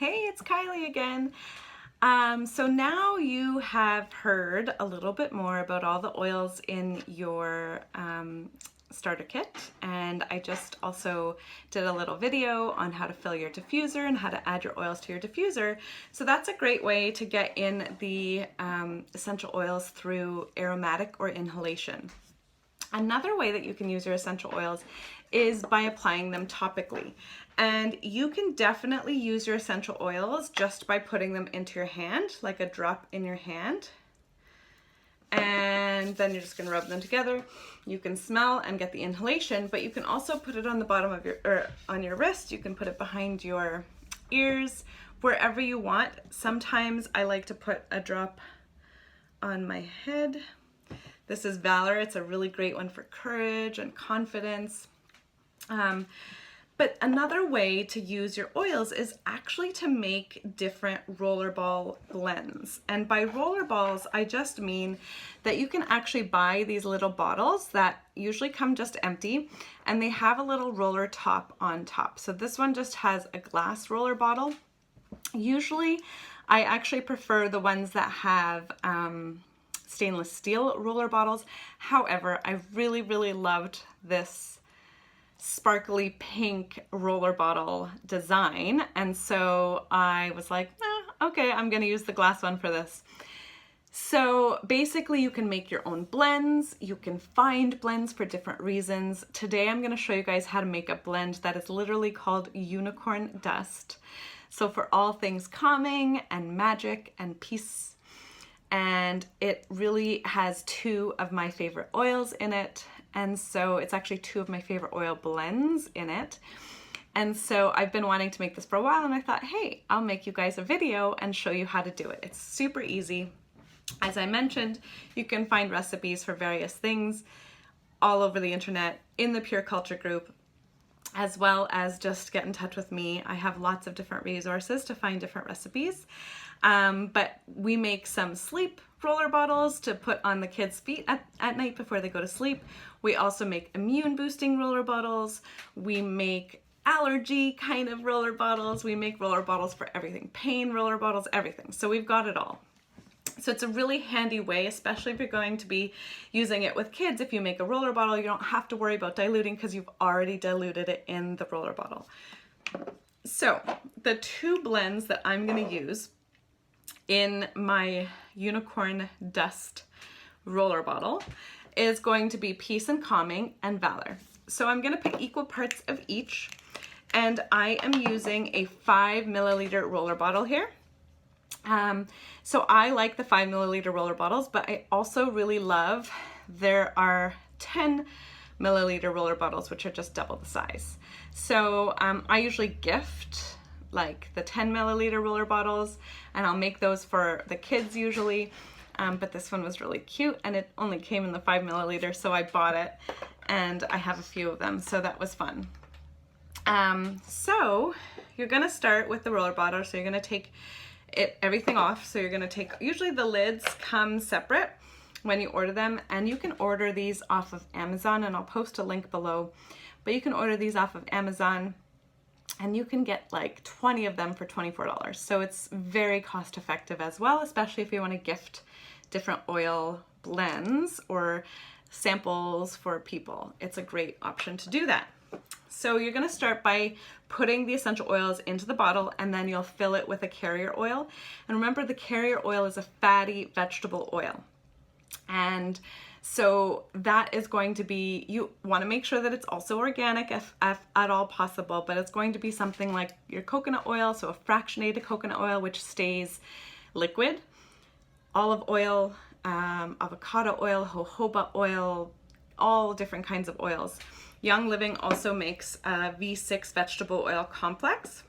Hey, it's Kylie again. So now you have heard a little bit more about all the oils in your starter kit, and I just also did a little video on how to fill your diffuser and how to add your oils to your diffuser. So that's a great way to get in the essential oils through aromatic or inhalation. Another way that you can use your essential oils is by applying them topically. And you can definitely use your essential oils just by putting them into your hand, like a drop in your hand. And then you're just gonna rub them together. You can smell and get the inhalation, but you can also put it on the bottom of your, or on your wrist. You can put it behind your ears, wherever you want. Sometimes I like to put a drop on my head. This is Valor. It's a really great one for courage and confidence. But another way to use your oils is actually to make different rollerball blends. And by rollerballs, I just mean that you can actually buy these little bottles that usually come just empty, and they have a little roller top on top. So this one just has a glass roller bottle. Usually, I actually prefer the ones that have stainless steel roller bottles. However, I really loved this sparkly pink roller bottle design, and so I was like, okay, I'm gonna use the glass one for this. So basically you can make your own blends. You can find blends for different reasons. Today I'm gonna show you guys how to make a blend that is literally called unicorn dust. So for all things calming and magic and peace. And it really has two of my favorite oils in it. And so it's actually two of my favorite oil blends in it. And so I've been wanting to make this for a while, and I thought, hey, I'll make you guys a video and show you how to do it. It's super easy. As I mentioned, you can find recipes for various things all over the internet, in the Pure Culture group, as well as just get in touch with me. I have lots of different resources to find different recipes. But we make some sleep roller bottles to put on the kids' feet at night before they go to sleep. We also make immune boosting roller bottles. We make allergy kind of roller bottles. We make roller bottles for everything, pain roller bottles, everything. So we've got it all. So it's a really handy way, especially if you're going to be using it with kids. If you make a roller bottle, you don't have to worry about diluting because you've already diluted it in the roller bottle. So the two blends that I'm going to use in my unicorn dust roller bottle is going to be Peace and Calming and Valor. So I'm going to put equal parts of each, and I am using a 5 milliliter roller bottle here. So I like the 5 milliliter roller bottles, but I also really love, there are 10 milliliter roller bottles, which are just double the size. So I usually gift like the 10 milliliter roller bottles, and I'll make those for the kids usually. But this one was really cute, and it only came in the 5 milliliter, so I bought it, and I have a few of them, so that was fun. So you're gonna start with the roller bottle, so you're gonna take everything off. So you're gonna take, usually the lids come separate when you order them, and you can order these off of Amazon, and I'll post a link below, but you can order these off of Amazon, and you can get like 20 of them for $24. So it's very cost effective as well, especially if you want to gift different oil blends or samples for people. It's a great option to do that. So you're going to start by putting the essential oils into the bottle, and then you'll fill it with a carrier oil. And remember, the carrier oil is a fatty vegetable oil. And so that is going to be, you want to make sure that it's also organic if at all possible, but it's going to be something like your coconut oil, so a fractionated coconut oil, which stays liquid, olive oil, avocado oil, jojoba oil, all different kinds of oils. Young Living also makes a V6 vegetable oil complex,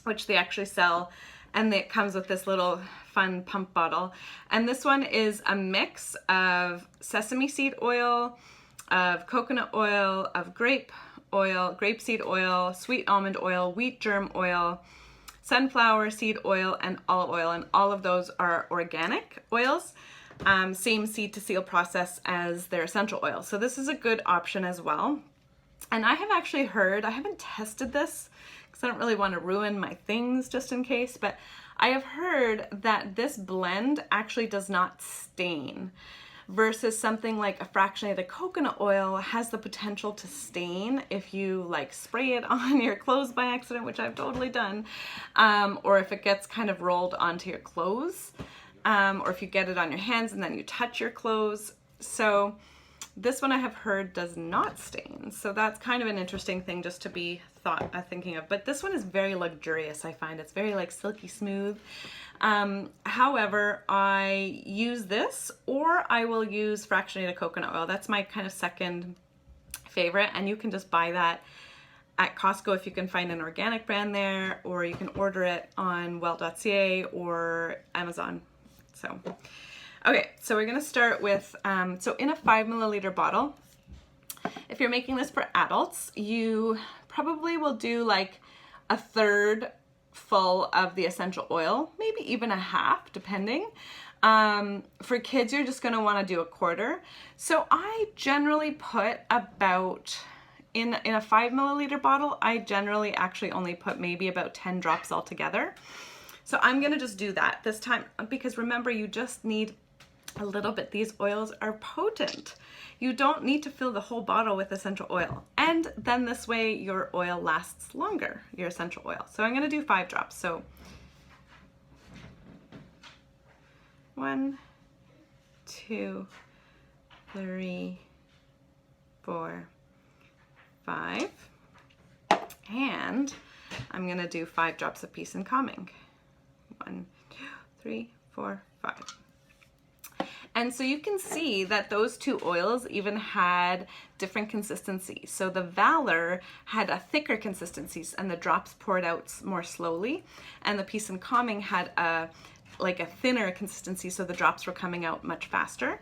which they actually sell, and it comes with this little fun pump bottle. And this one is a mix of sesame seed oil, of coconut oil, of grapeseed oil, sweet almond oil, wheat germ oil, sunflower seed oil, and olive oil. And all of those are organic oils. Same seed to seal process as their essential oil. So this is a good option as well. And I have actually heard, I haven't tested this because I don't really want to ruin my things just in case, but I have heard that this blend actually does not stain, versus something like a fractionated coconut oil has the potential to stain if you like spray it on your clothes by accident, which I've totally done, or if it gets kind of rolled onto your clothes, or if you get it on your hands and then you touch your clothes. So this one I have heard does not stain. So that's kind of an interesting thing just to be thinking of. But this one is very luxurious, I find. It's very like silky smooth. However, I use this, or I will use fractionated coconut oil. That's my kind of second favorite, and you can just buy that at Costco if you can find an organic brand there, or you can order it on well.ca or Amazon. So, okay, so we're gonna start with, so in a 5 milliliter bottle, if you're making this for adults, you probably will do like a third full of the essential oil, maybe even a half, depending. For kids, you're just gonna wanna do a quarter. So I generally put about, in a 5 milliliter bottle, I generally actually only put maybe about 10 drops altogether. So I'm gonna just do that this time, because remember, you just need a little bit. These oils are potent. You don't need to fill the whole bottle with essential oil. And then this way your oil lasts longer, your essential oil. So I'm gonna do 5 drops. So 1, 2, 3, 4, 5. And I'm gonna do 5 drops of peace and calming. 1, 2, 3, 4, 5. And so you can see that those two oils even had different consistencies. So the Valor had a thicker consistency and the drops poured out more slowly. And the Peace and Calming had like a thinner consistency, so the drops were coming out much faster.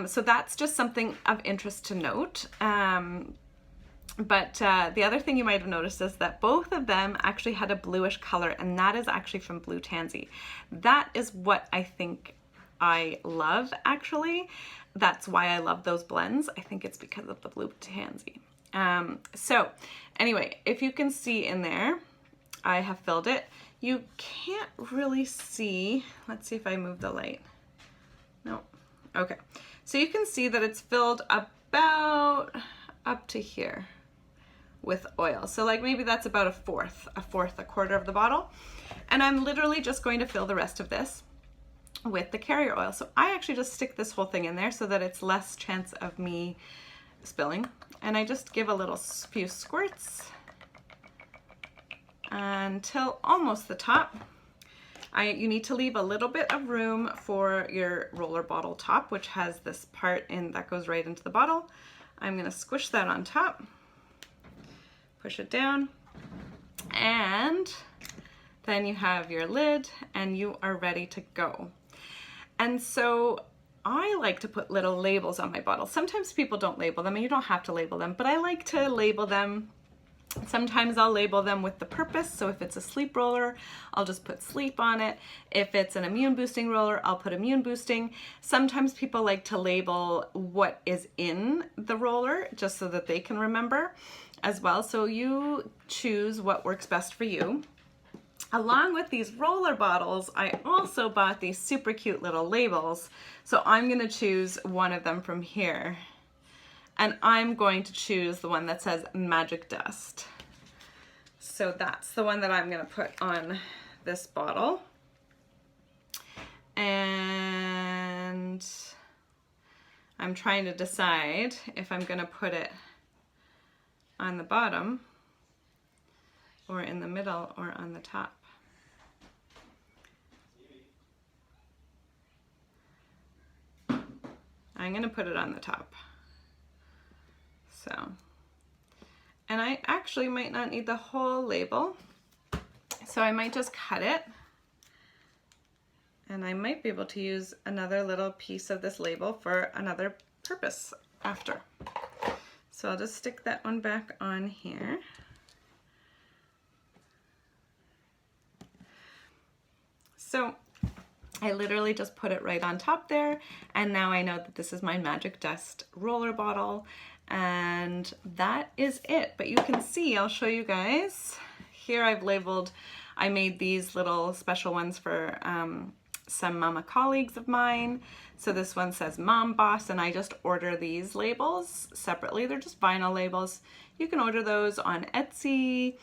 So that's just something of interest to note. But the other thing you might have noticed is that both of them actually had a bluish color, and that is actually from Blue Tansy. That is what I think I love, actually. That's why I love those blends. I think it's because of the Blue Tansy. So anyway, if you can see in there, I have filled it. You can't really see, let's see if I move the light. No, okay. So you can see that it's filled about up to here with oil. So like maybe that's about a quarter of the bottle. And I'm literally just going to fill the rest of this with the carrier oil. So I actually just stick this whole thing in there so that it's less chance of me spilling. And I just give a little few squirts until almost the top. You need to leave a little bit of room for your roller bottle top, which has this part in that goes right into the bottle. I'm gonna squish that on top, push it down, and then you have your lid and you are ready to go. And so I like to put little labels on my bottles. Sometimes people don't label them, and you don't have to label them, but I like to label them. Sometimes I'll label them with the purpose. So if it's a sleep roller, I'll just put sleep on it. If it's an immune boosting roller, I'll put immune boosting. Sometimes people like to label what is in the roller just so that they can remember as well. So you choose what works best for you. Along with these roller bottles, I also bought these super cute little labels. So I'm gonna choose one of them from here. And I'm going to choose the one that says Magic Dust. So that's the one that I'm gonna put on this bottle. And I'm trying to decide if I'm gonna put it on the bottom or in the middle or on the top. I'm gonna put it on the top. So, and I actually might not need the whole label, so I might just cut it, and I might be able to use another little piece of this label for another purpose after. So I'll just stick that one back on here. So I literally just put it right on top there, and now I know that this is my Magic Dust roller bottle, And that is it. But you can see, I'll show you guys. Here I've labeled, I made these little special ones for some mama colleagues of mine. So this one says Mom Boss, and I just order these labels separately. They're just vinyl labels. You can order those on Etsy,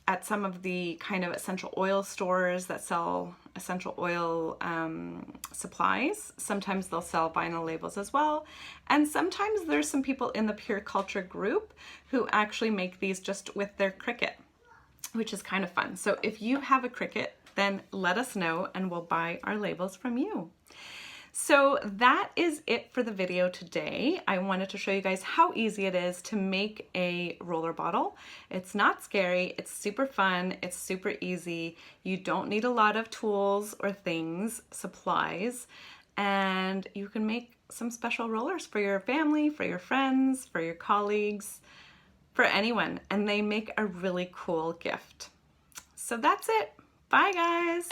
at some of the kind of essential oil stores that sell essential oil supplies. Sometimes they'll sell vinyl labels as well. And sometimes there's some people in the Pure Culture group who actually make these just with their Cricut, which is kind of fun. So if you have a Cricut, then let us know and we'll buy our labels from you. So that is it for the video today. I wanted to show you guys how easy it is to make a roller bottle. It's not scary, it's super fun, it's super easy. You don't need a lot of tools or things, supplies, and you can make some special rollers for your family, for your friends, for your colleagues, for anyone, and they make a really cool gift. So that's it. Bye guys.